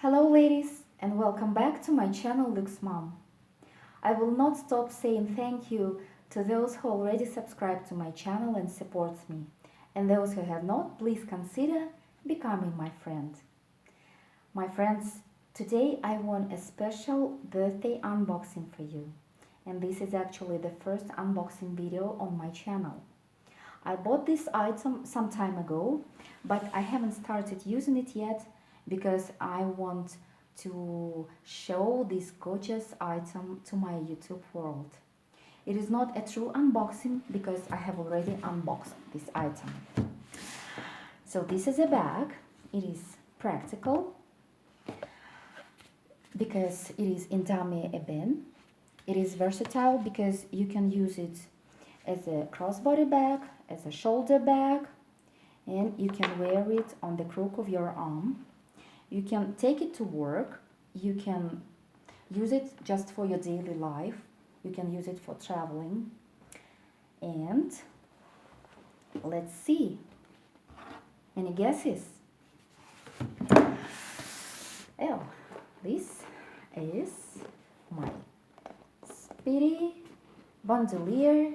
Hello ladies and welcome back to my channel LuxMom. I will not stop saying thank you to those who already subscribe to my channel and support me, and those who have not, please consider becoming my friend. My friends, today I want a special birthday unboxing for you, and this is actually the first unboxing video on my channel. I bought this item some time ago, but I haven't started using it yet because I want to show this gorgeous item to my YouTube world. It is not a true unboxing because I have already unboxed this item. So this is a bag. It is practical because it is in dummy bin. It is versatile because you can use it as a crossbody bag, as a shoulder bag, and you can wear it on the crook of your arm. You can take it to work, you can use it just for your daily life, you can use it for traveling. And let's see. Any guesses? Oh, this is my Speedy Bandolier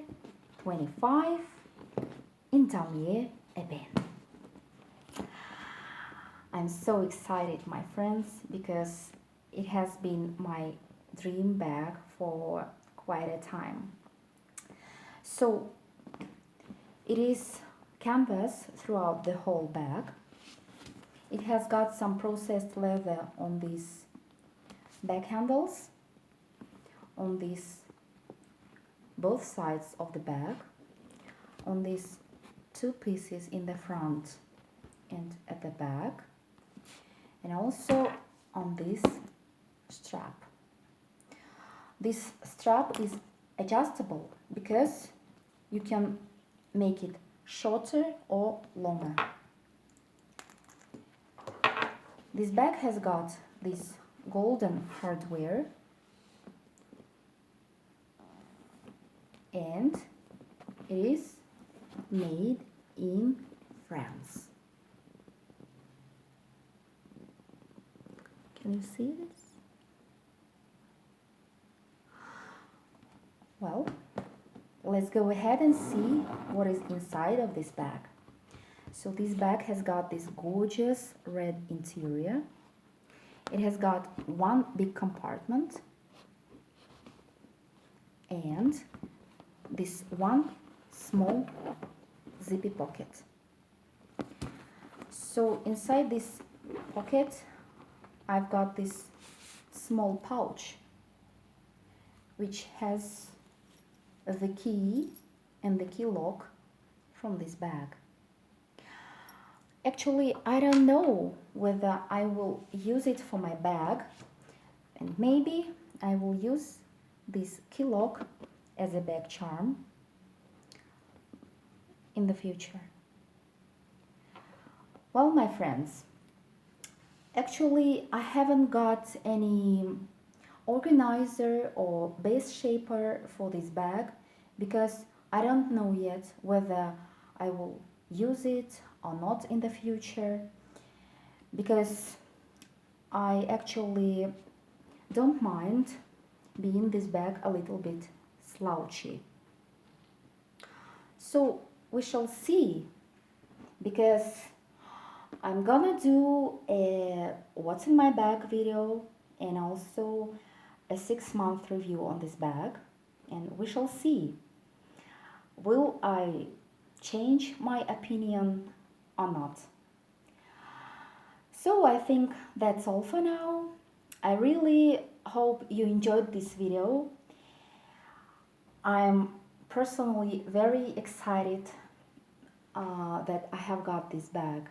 25 in Damier Eben. I'm so excited, my friends, because it has been my dream bag for quite a time. So it is canvas throughout the whole bag. It has got some processed leather on these bag handles, on these both sides of the bag, on these two pieces in the front and at the back, and also on this strap. This strap is adjustable because you can make it shorter or longer. This bag has got this golden hardware and it is made in France. Can you see this? Well, let's go ahead and see what is inside of this bag. So this bag has got this gorgeous red interior. It has got one big compartment and this one small zippy pocket. So inside this pocket I've got this small pouch which has the key and the key lock from this bag. Actually, I don't know whether I will use it for my bag, and maybe I will use this key lock as a bag charm in the future. Well, my friends, actually I haven't got any organizer or base shaper for this bag because I don't know yet whether I will use it or not in the future, because I actually don't mind being this bag a little bit slouchy. So we shall see, because I'm gonna do a what's in my bag video and also a 6-month review on this bag, and we shall see. Will I change my opinion or not? So I think that's all for now. I really hope you enjoyed this video. I'm personally very excited that I have got this bag.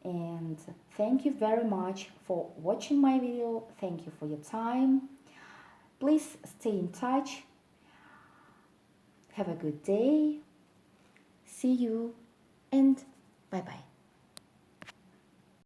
And thank you very much for watching my video. Thank you for your time. Please stay in touch. Have a good day. See you and bye-bye.